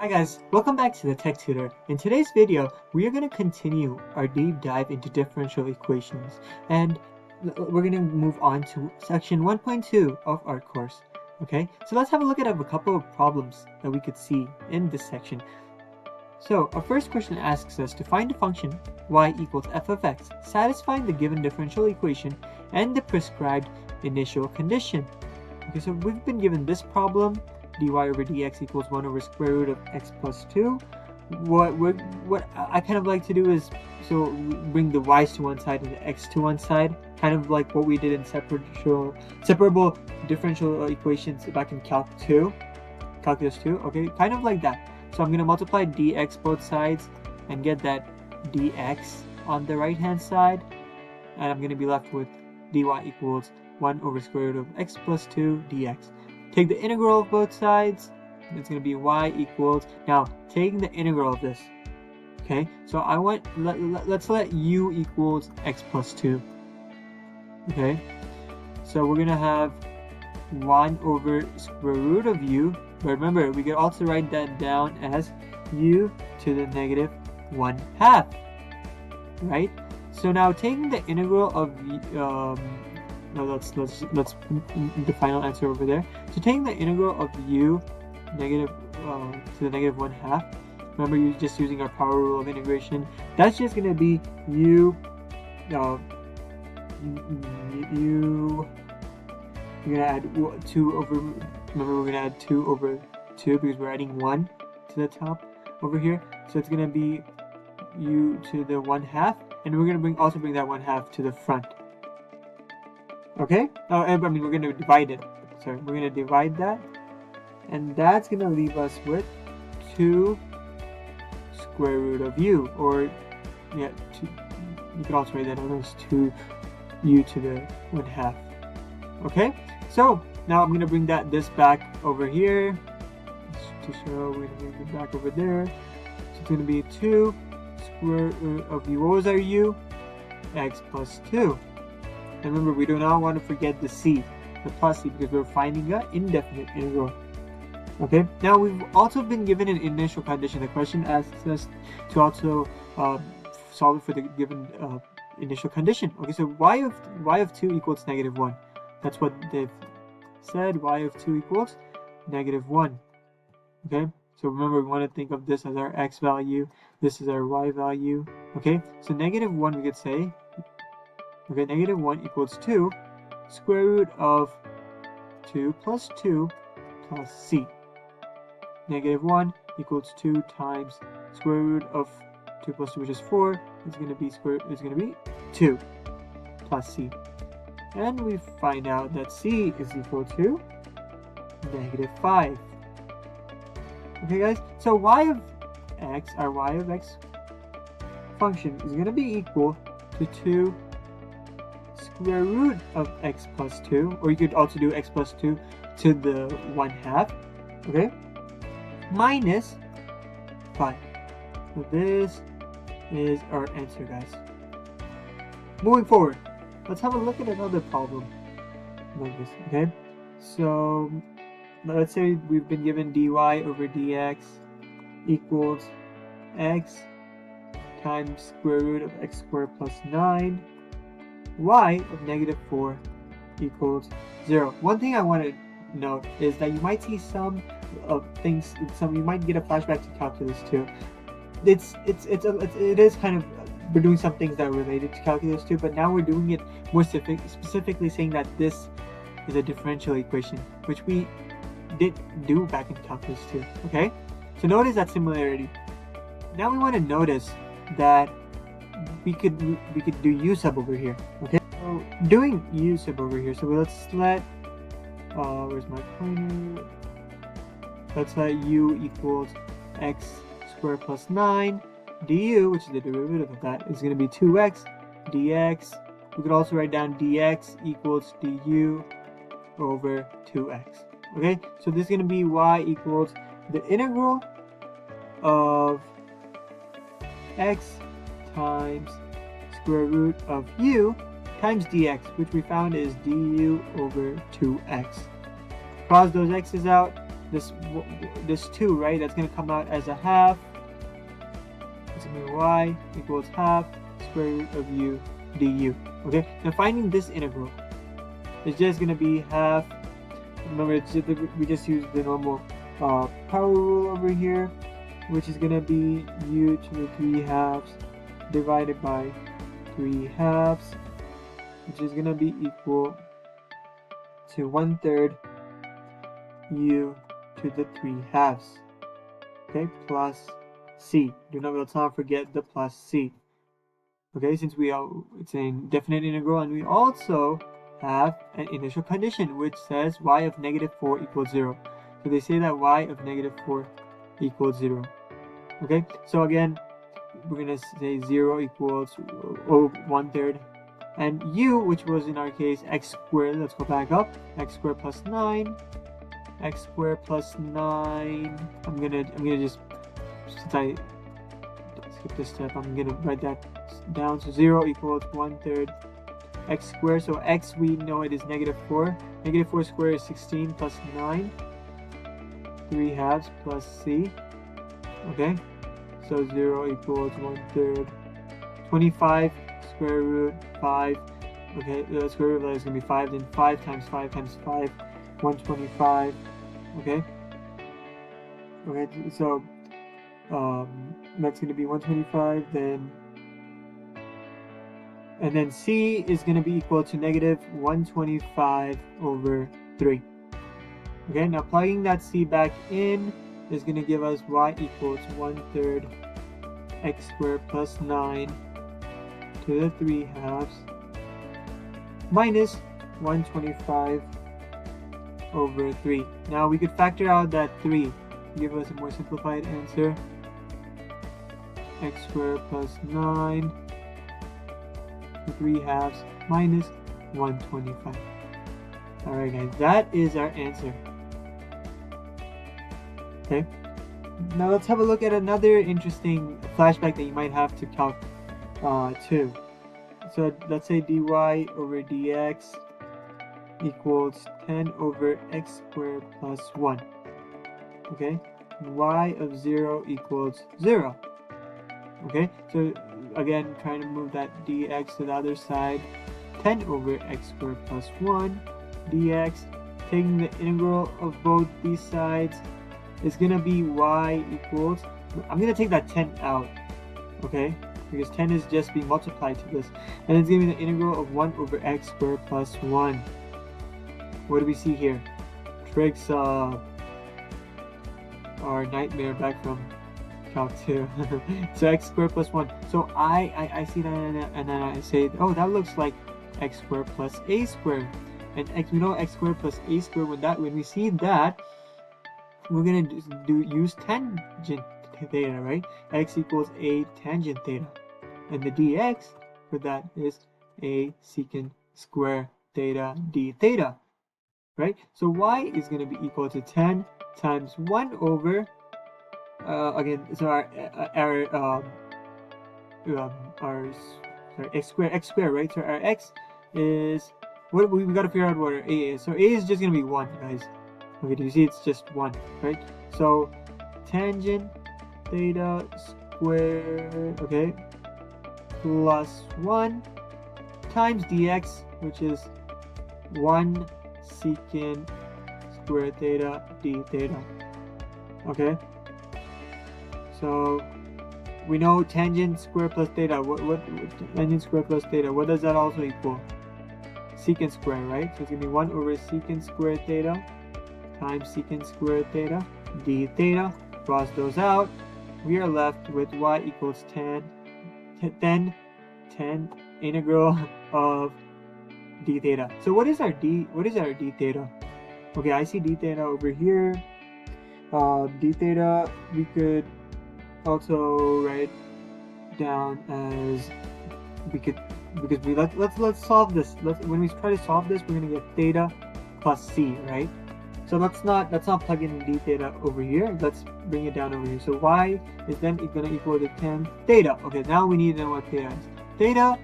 Hi guys, welcome back to the Tech Tutor. In today's video, we are going to continue our deep dive into differential equations, and we're going to move on to section 1.2 of our course. Okay, so let's have a look at a couple of problems that we could see in this section. So our first question asks us to find a function y equals f of x, satisfying the given differential equation and the prescribed initial condition. Okay, so we've been given this problem. Dy over dx equals 1 over square root of x plus 2. What I kind of like to do is bring the y's to one side and the x to one side, kind of like what we did in separable differential equations back in calculus 2. Okay, kind of like that. So I'm going to multiply dx both sides and get that dx on the right hand side, and I'm going to be left with dy equals 1 over square root of x plus 2 dx. Take the integral of both sides. It's going to be y equals, now taking the integral of this, okay, so I want, let's let u equals x plus 2. Okay, so we're going to have 1 over square root of u, but remember we could also write that down as u to the negative 1/2, right? So now taking the integral of let's the final answer over there. So taking the integral of u to the negative 1/2. Remember, you're just using our power rule of integration. That's just going to be u. You're going to add 2 over. Remember, we're going to add 2 over 2 because we're adding 1 to the top over here. So it's going to be u to the 1/2, and we're going to also bring that 1/2 to the front. Okay, I mean we're going to divide it. Sorry, we're going to divide that, and that's going to leave us with 2 square root of u, or yeah, you can also write that down as 2 u to the 1/2. Okay, so now I'm going to bring this back over here to show. We're going to bring it back over there. So it's going to be 2 square root of u. What was our u? X plus 2. And remember, we do not want to forget the c, the plus c, because we're finding an indefinite integral. Okay, now we've also been given an initial condition. The question asks us to also solve it for the given initial condition. Okay, so y of 2 equals negative 1. That's what they've said. Y of 2 equals negative 1. Okay, so remember, we want to think of this as our x value. This is our y value. Okay, so negative 1 we could say. Okay, negative 1 equals 2 square root of 2 plus 2 plus c. Negative 1 equals 2 times square root of 2 plus 2, which is 4. It's going to be 2 plus c. And we find out that c is equal to negative 5. Okay guys, so y of x, our y of x function is going to be equal to 2 square root of x plus 2, or you could also do x plus 2 to the 1/2, okay, minus 5. So this is our answer, guys. Moving forward, let's have a look at another problem like this. Okay, so let's say we've been given dy over dx equals x times square root of x squared plus 9. Y of negative 4 equals 0. One thing I want to note is that you might see some things. You might get a flashback to calculus 2. It is kind of, we're doing some things that are related to calculus 2, but now we're doing it more specifically saying that this is a differential equation, which we did do back in calculus 2. Okay, so notice that similarity. Now we want to notice that we could do u sub over here. Okay, so doing u sub over here, so let's let where's my pointer? Let's let u equals x squared plus 9 du, which is the derivative of that, is going to be 2x dx. We could also write down dx equals du over 2x. Okay, so this is going to be y equals the integral of x times square root of u times dx, which we found is du over 2x. Cross those x's out, this 2, right? That's going to come out as a half. It's going to be y equals half square root of u du. Okay, now finding this integral is just going to be half. Remember, we just used the normal power rule over here, which is going to be u to the 3 halves divided by 3 halves, which is going to be equal to 1/3 u to the 3 halves. Okay, plus c. Let's not forget the plus c. Okay, since it's an definite integral, and we also have an initial condition which says y of -4 equals 0. So they say that y of -4 equals 0. Okay, so again, we're going to say 0 equals 1/3. And u, which was in our case x squared, let's go back up, x squared plus 9. X squared plus 9. I'm gonna just, since I skip this step, I'm gonna write that down. So 0 equals 1/3 x squared. So x, we know it is -4. -4 squared is 16 plus 9. 3 halves plus c. Okay, so 0 equals 1/3. 25 square root 5. Okay, the square root of that is gonna be 5. Then 5 times 5 times 5. 125. Okay, so that's going to be 125, and then c is going to be equal to -125 over 3. Okay, now plugging that c back in is going to give us y equals 1/3 x squared plus 9 to the 3 halves minus 125 over 3. Now we could factor out that 3 to give us a more simplified answer. X squared plus 9 to 3 halves minus 125. Alright guys, that is our answer. Okay, now let's have a look at another interesting flashback that you might have to Calc 2. So let's say dy over dx equals 10 over x squared plus 1. Okay, y of 0 equals 0. Okay, so again, trying to move that dx to the other side. 10 over x squared plus 1 dx, taking the integral of both these sides, is going to be y equals, I'm going to take that 10 out, okay, because 10 is just being multiplied to this, and it's going to be the integral of 1 over x squared plus 1. What do we see here? Tricks our nightmare back from Calc 2. So x squared plus 1. So I see that and then I say, oh, that looks like x squared plus a squared. And we know x squared plus a squared, when we see that, we're going to use tangent theta, right? X equals a tangent theta. And the dx for that is a secant square theta d theta. Right? So y is going to be equal to 10 times 1 over, again, so our x squared, right? So our x is, what we got to figure out what our a is. So a is just going to be 1, guys. Okay, do you see it's just 1, right? So tangent theta squared, okay, plus 1 times dx, which is 1 secant square theta d theta. Okay, so we know tangent square plus theta. What tangent square plus theta, what does that also equal? Secant square, right? So it's gonna be 1 over secant square theta times secant square theta d theta. Cross those out, we are left with y equals 10 integral of d theta. So what is our d theta? Okay, I see d theta over here. D theta we could also write down as, let's solve this. When we try to solve this, we're gonna get theta plus c, right? So let's not plug in d theta over here. Let's bring it down over here. So y is then gonna equal to 10 theta. Okay, now we need to know what theta is. Theta,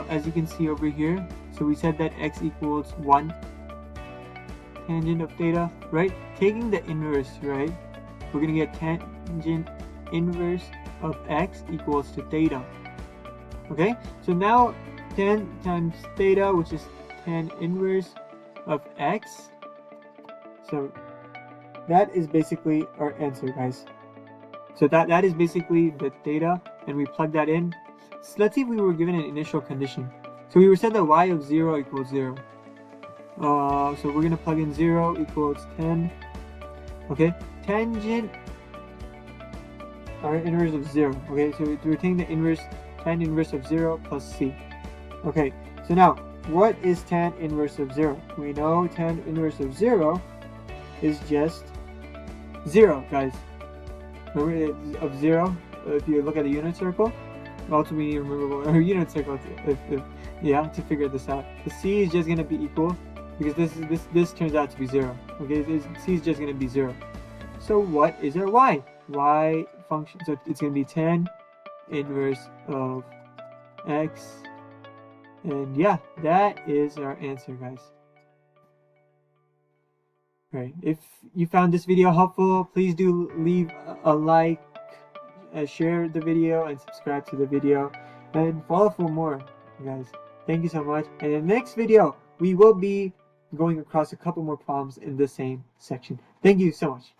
as you can see over here, so we said that x equals 1. tangent of theta, right? Taking the inverse, right? We're going to get tangent inverse of x equals to theta. Okay, so now tan times theta, which is tan inverse of x. So that is basically our answer, guys. So that is basically the theta, and we plug that in. So let's see if we were given an initial condition. So we were said that y of 0 equals 0. So we're going to plug in 0 equals 10. Okay, tangent our inverse of 0. Okay, so we're taking the inverse, tan inverse of 0 plus c. Okay, so now what is tan inverse of 0? We know tan inverse of 0 is just 0, guys. Remember of 0, if you look at the unit circle. Also, we need to remember what our unit circle to figure this out. The c is just going to be equal, because this turns out to be 0. Okay, c is just going to be 0. So what is our y? Y function, so it's going to be tan inverse of x. And yeah, that is our answer, guys. Right. If you found this video helpful, please do leave a like, share the video, and subscribe to the video, and follow for more, guys. Thank you so much. And in the next video, we will be going across a couple more problems in the same section. Thank you so much.